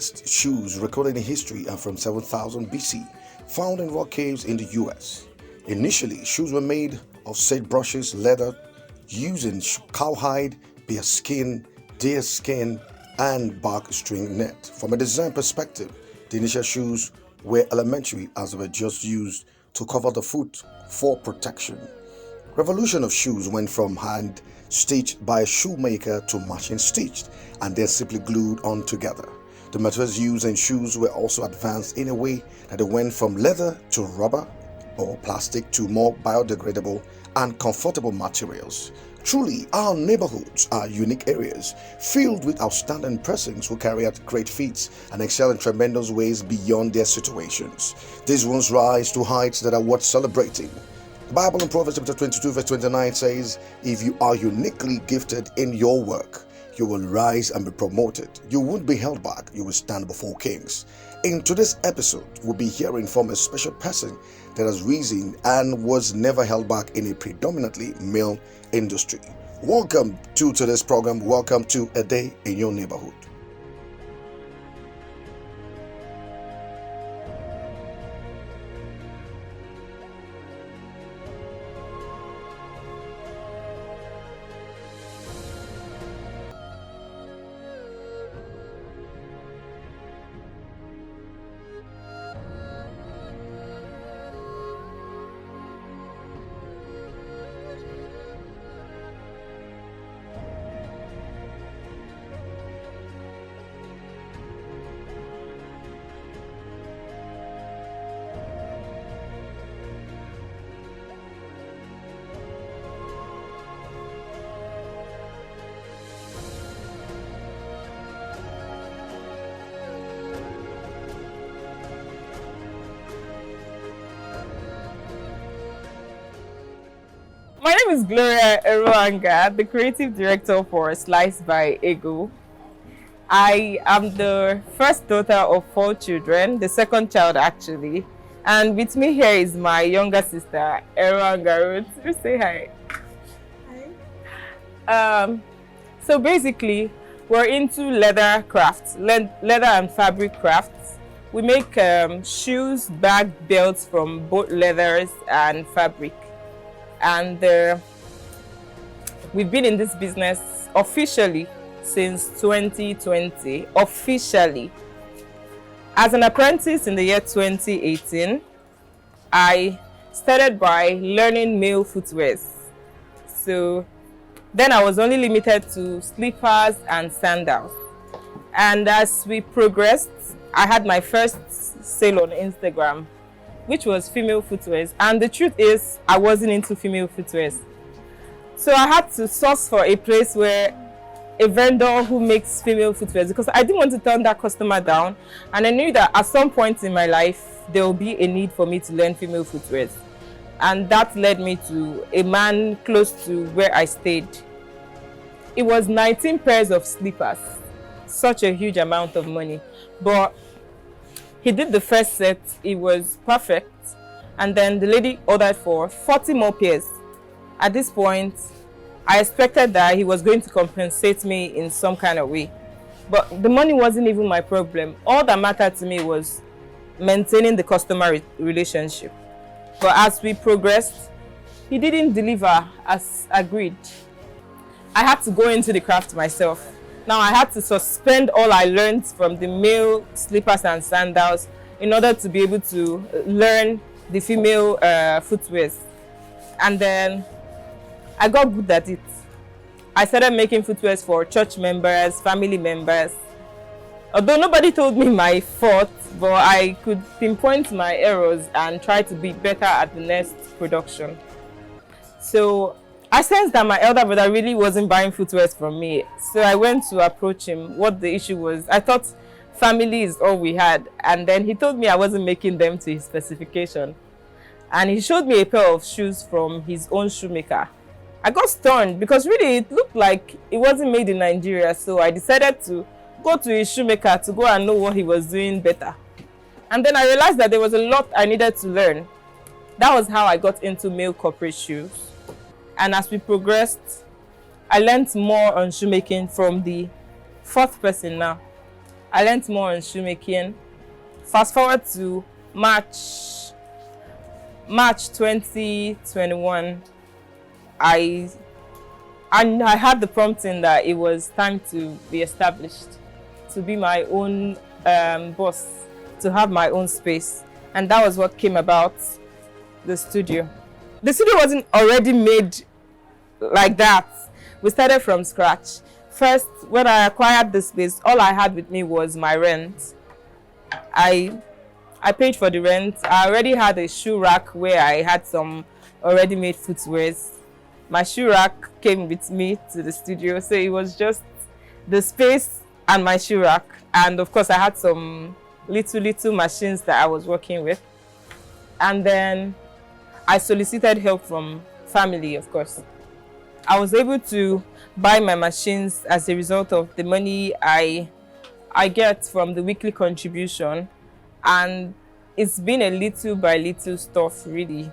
earliest shoes recorded in history are from 7000 BC, found in rock caves in the US. Initially, shoes were made of sagebrushes, leather, using cowhide, bear skin, deer skin, and bark string net. From a design perspective, the initial shoes were elementary as they were just used to cover the foot for protection. Revolution of shoes went from hand stitched by a shoemaker to machine stitched and then simply glued on together. The materials used in shoes were also advanced in a way that they went from leather to rubber or plastic to more biodegradable and comfortable materials. Truly, our neighborhoods are unique areas filled with outstanding persons who carry out great feats and excel in tremendous ways beyond their situations. These ones rise to heights that are worth celebrating. The Bible in Proverbs chapter 22 verse 29 says, "If you are uniquely gifted in your work, you will rise and be promoted. You won't be held back. You will stand before kings." In today's episode, we'll be hearing from a special person that has risen and was never held back in a predominantly male industry. Welcome to today's program. Welcome to A Day in Your Neighborhood. My name is Gloria Eruanga, the creative director for Slidebyego. I am the first daughter of 4 children, the second child actually. And with me here is my younger sister, Eruanga. You say hi. Hi. So basically, we're into leather crafts, leather and fabric crafts. We make shoes, bag, belts from both leathers and fabric. And we've been in this business officially since 2020, officially. As an apprentice in the year 2018, I started by learning male footwear. So then I was only limited to slippers and sandals. And as we progressed, I had my first sale on Instagram, which was female footwear. And the truth is, I wasn't into female footwear. So I had to source for a place where a vendor who makes female footwear, because I didn't want to turn that customer down. And I knew that at some point in my life, there will be a need for me to learn female footwear. And that led me to a man close to where I stayed. It was 19 pairs of slippers, such a huge amount of money. But he did the first set, it was perfect, and then the lady ordered for 40 more pairs. At this point, I expected that he was going to compensate me in some kind of way. But the money wasn't even my problem. All that mattered to me was maintaining the customer relationship. But as we progressed, he didn't deliver as agreed. I had to go into the craft myself. Now I had to suspend all I learned from the male slippers and sandals in order to be able to learn the female footwear. And then I got good at it. I started making footwear for church members, family members. Although nobody told me my fault, but I could pinpoint my errors and try to be better at the next production. So I sensed that my elder brother really wasn't buying footwear from me. So I went to approach him what the issue was. I thought family is all we had. And then he told me I wasn't making them to his specification. And he showed me a pair of shoes from his own shoemaker. I got stunned because really it looked like it wasn't made in Nigeria. So I decided to go to his shoemaker to go and know what he was doing better. And then I realized that there was a lot I needed to learn. That was how I got into male corporate shoes. And as we progressed, I learned more on shoemaking from the 4th person now. I learned more on shoemaking. Fast forward to March 2021, I had the prompting that it was time to be established, to be my own boss, to have my own space. And that was what came about the studio. The studio wasn't already made like that. We started from scratch. First, when I acquired the space, all I had with me was my rent. I paid for the rent. I already had a shoe rack where I had some already made footwears. My shoe rack came with me to the studio, so it was just the space and my shoe rack. And of course, I had some little machines that I was working with. And then I solicited help from family, of course. I was able to buy my machines as a result of the money I get from the weekly contribution, and it's been a little by little stuff, really.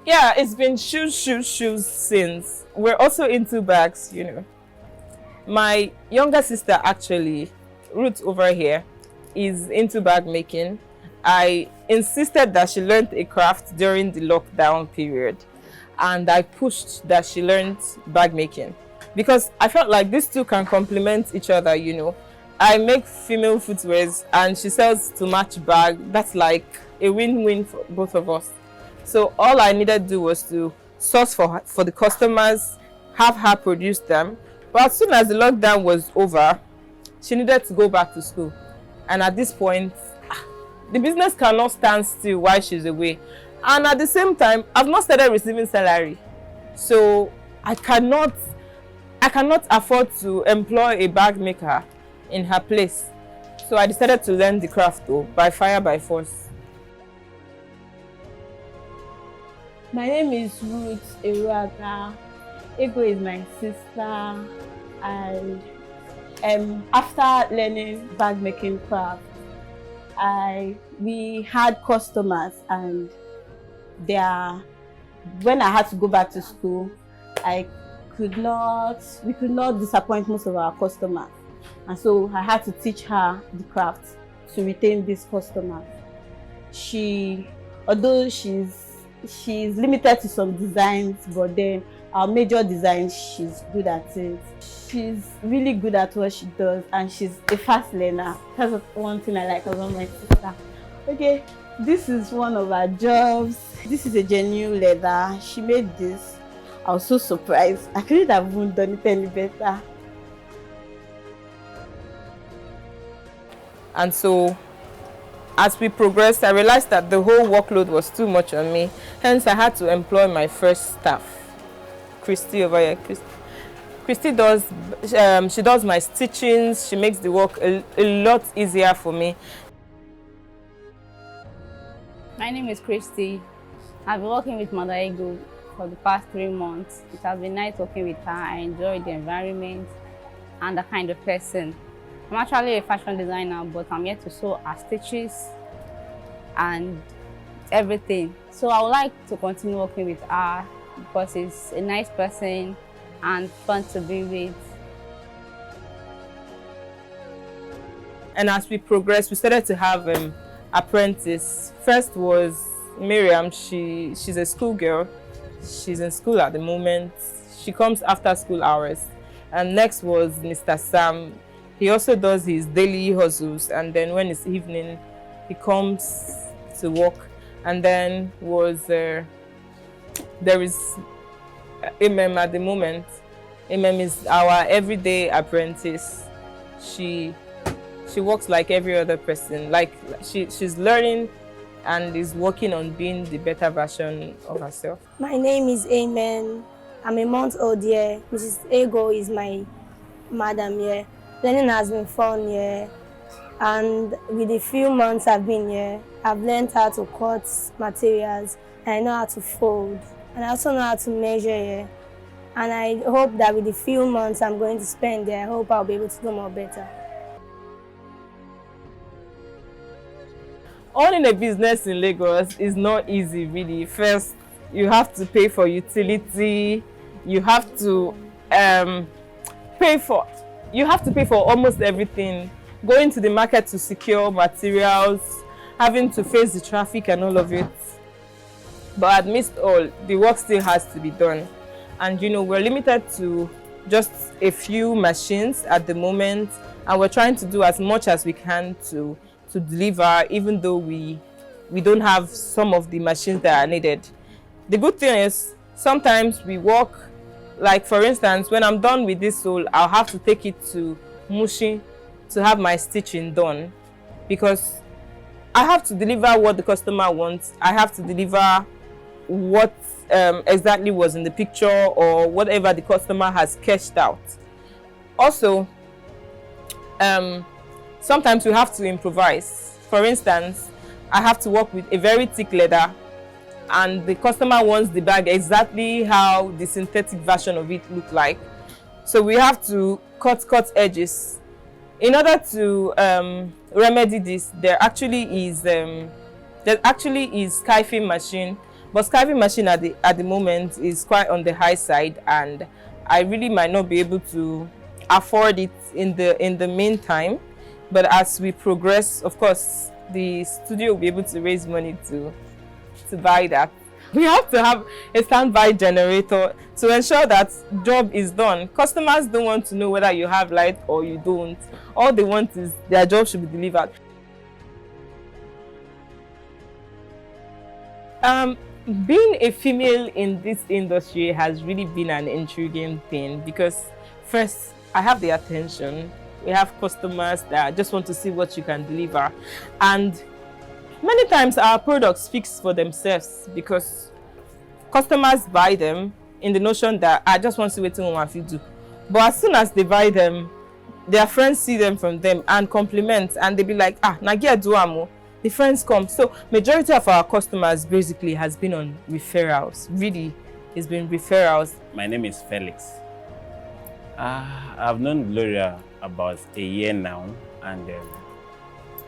Yeah, it's been shoes since. We're also into bags, you know. My younger sister, actually, Ruth over here, is into bag making. I insisted that she learned a craft during the lockdown period, and I pushed that she learned bag making because I felt like these two can complement each other, you know. I make female footwears and she sells to match bag. That's like a win-win for both of us. So all I needed to do was to source for the customers, have her produce them. But as soon as the lockdown was over, she needed to go back to school. And at this point, the business cannot stand still while she's away. And at the same time, I've not started receiving salary. So I cannot afford to employ a bag maker in her place. So I decided to learn the craft though, by fire by force. My name is Ruth Eruanga. Ego is my sister, and after learning bag making craft, we had customers, and when I had to go back to school, we could not disappoint most of our customers, and so I had to teach her the craft to retain these customers. Although she's limited to some designs, but then our major designs, she's good at it. She's really good at what she does, and she's a fast learner. That's one thing I like about my sister. Okay, this is one of our jobs. This is a genuine leather. She made this. I was so surprised. I couldn't have even done it any better. And so, as we progressed, I realized that the whole workload was too much on me. Hence, I had to employ my first staff, Christy over here. Christy does my stitchings. She makes the work a lot easier for me. My name is Christy. I've been working with Mother Ego for the past 3 months. It has been nice working with her. I enjoy the environment and the kind of person. I'm actually a fashion designer, but I'm here to sew her stitches and everything. So I would like to continue working with her because she's a nice person and fun to be with. And as we progressed, we started to have apprentice. First was Miriam. She's a schoolgirl. She's in school at the moment. She comes after school hours. And next was Mr. Sam. He also does his daily hustles, and then when it's evening, he comes to work. And then there is MM at the moment. MM is our everyday apprentice. She works like every other person. Like she's learning and is working on being the better version of herself. My name is Amen. I'm a month old here. Mrs. Ego is my madam here. Learning has been fun here. And with the few months I've been here, I've learned how to cut materials, and I know how to fold. And I also know how to measure here. And I hope that with the few months I'm going to spend there, I hope I'll be able to do more better. Owning a business in Lagos is not easy, really. First, you have to pay for utility. You have to pay for almost everything. Going to the market to secure materials, having to face the traffic and all of it. But amidst all, the work still has to be done. And you know, we're limited to just a few machines at the moment, and we're trying to do as much as we can to deliver, even though we don't have some of the machines that are needed. The good thing is, sometimes we work, like for instance, when I'm done with this sole, I'll have to take it to Mushi to have my stitching done, because I have to deliver what the customer wants. I have to deliver what exactly was in the picture or whatever the customer has sketched out. Also, sometimes we have to improvise. For instance, I have to work with a very thick leather, and the customer wants the bag exactly how the synthetic version of it looked like. So we have to cut edges. In order to remedy this, there actually is skiving machine, but skiving machine at the moment is quite on the high side, and I really might not be able to afford it in the meantime. But as we progress, of course, the studio will be able to raise money to buy that. We have to have a standby generator to ensure that job is done. Customers don't want to know whether you have light or you don't. All they want is their job should be delivered. Being a female in this industry has really been an intriguing thing, because first, I have the attention. We have customers that just want to see what you can deliver, and many times our products speak for themselves, because customers buy them in the notion that I just want to see what someone wants to do. But as soon as they buy them, their friends see them from them and compliment, and they be like, Nagia Duamo. The friends come. So majority of our customers basically has been on referrals. Really, it's been referrals. My name is Felix. I've known Gloria about a year now, and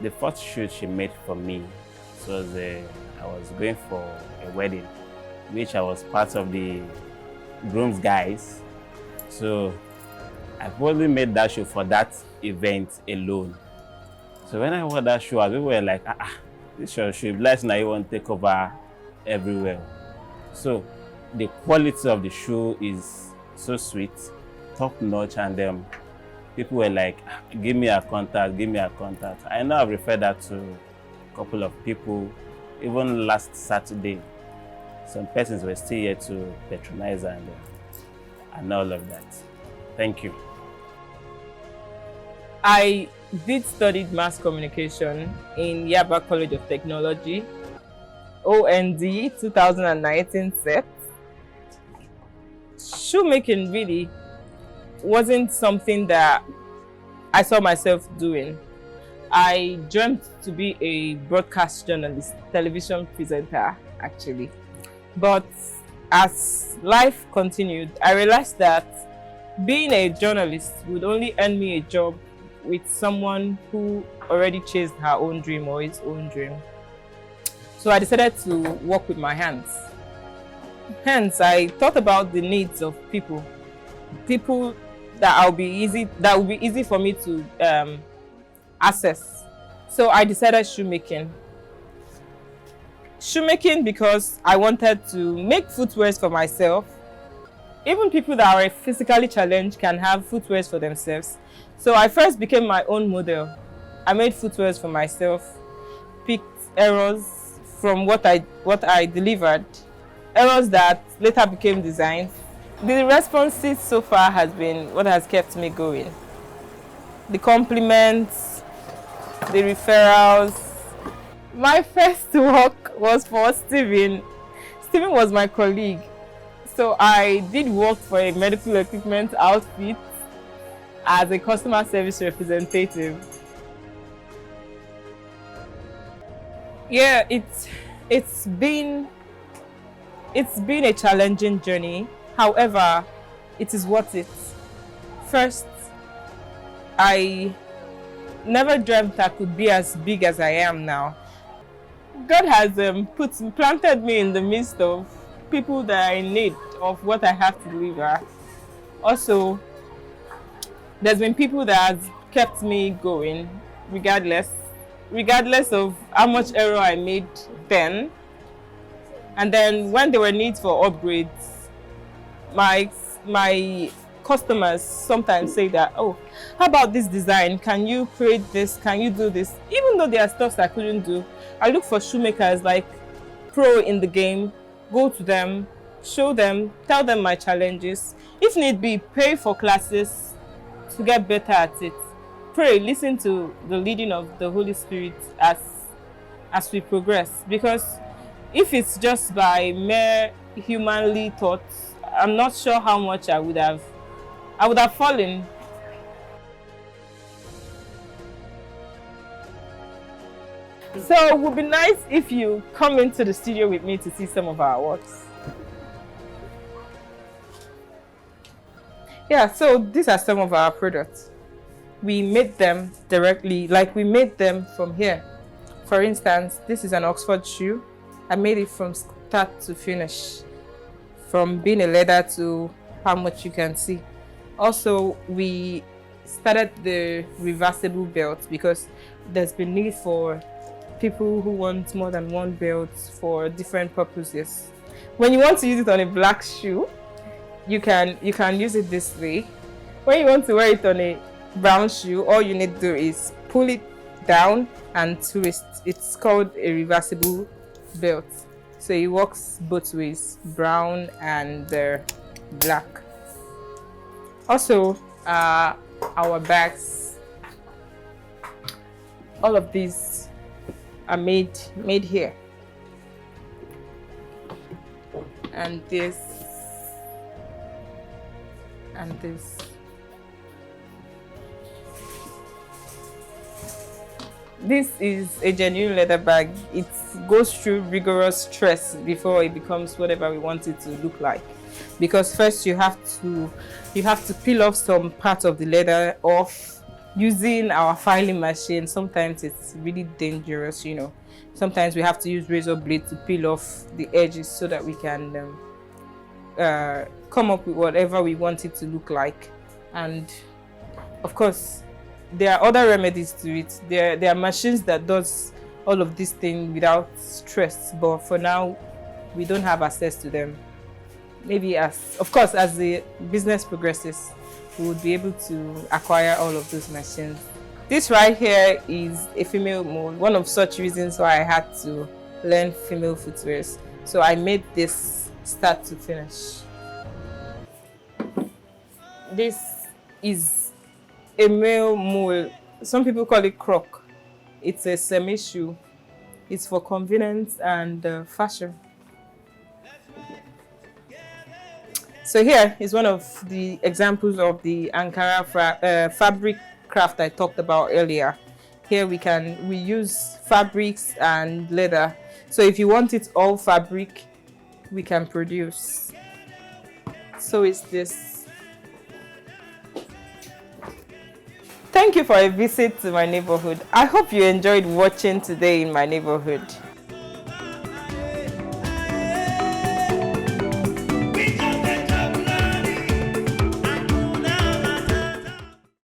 the first shoot she made for me was I was going for a wedding, which I was part of the groom's guys. So I probably made that shoot for that event alone. So when I watched that show, people were like, this should bless now, you want to take over everywhere. So the quality of the show is so sweet, top notch, and people were like, give me a contact, give me a contact. I know I've referred that to a couple of people. Even last Saturday, some persons were still here to patronize and all of that. Thank you. I did study mass communication in Yaba College of Technology, OND 2019 set. Shoemaking really wasn't something that I saw myself doing. I dreamt to be a broadcast journalist, television presenter actually. But as life continued, I realized that being a journalist would only earn me a job with someone who already chased her own dream or his own dream. So I decided to work with my hands. Hence, I thought about the needs of people that will be easy for me to access. So I decided shoemaking. Shoemaking because I wanted to make footwears for myself. Even people that are physically challenged can have footwears for themselves. So I first became my own model. I made footwears for myself, picked errors, from what I delivered, errors that later became designs. The responses so far has been what has kept me going. The compliments, the referrals. My first work was for Stephen. Stephen was my colleague. So I did work for a medical equipment outfit as a customer service representative. Yeah, it's been a challenging journey. However, it is worth it. First, I never dreamt I could be as big as I am now. God has planted me in the midst of people that are in need of what I have to deliver. Also, there's been people that have kept me going regardless of how much error I made then. And then when there were needs for upgrades, my customers sometimes say that, oh, how about this design? Can you create this? Can you do this? Even though there are stuff I couldn't do, I look for shoemakers like pro in the game, go to them, show them, tell them my challenges. If need be, pay for classes to get better at it. Pray, listen to the leading of the Holy Spirit as we progress. Because if it's just by mere humanly thoughts, I'm not sure how much I would have fallen. So it would be nice if you come into the studio with me to see some of our works. Yeah, so these are some of our products. We made them directly, like we made them from here. For instance, this is an Oxford shoe. I made it from start to finish, from being a leather to how much you can see. Also, we started the reversible belt because there's been need for people who want more than one belt for different purposes. When you want to use it on a black shoe, you can use it this way. When you want to wear it on a brown shoe, all you need to do is pull it down and twist. It's called a reversible belt. So it works both ways, brown and black. Also, our bags, all of these are made here. And this and this. This is a genuine leather bag. It goes through rigorous stress before it becomes whatever we want it to look like. Because first you have to peel off some part of the leather off using our filing machine. Sometimes it's really dangerous, you know. Sometimes we have to use razor blade to peel off the edges so that we can come up with whatever we want it to look like. And of course, there are other remedies to it. There are machines that does all of these things without stress, but for now we don't have access to them. Maybe as the business progresses, we would be able to acquire all of those machines. This right here is a female mold. One of such reasons why I had to learn female footwears. So I made this start to finish. This is a male mold. Some people call it croc. It's a semi-shoe. It's for convenience and fashion. So here is one of the examples of the Ankara fabric craft I talked about earlier. Here we use fabrics and leather. So if you want it all fabric, we can produce. So it's this. Thank you for a visit to my neighborhood. I hope you enjoyed watching today in my neighborhood.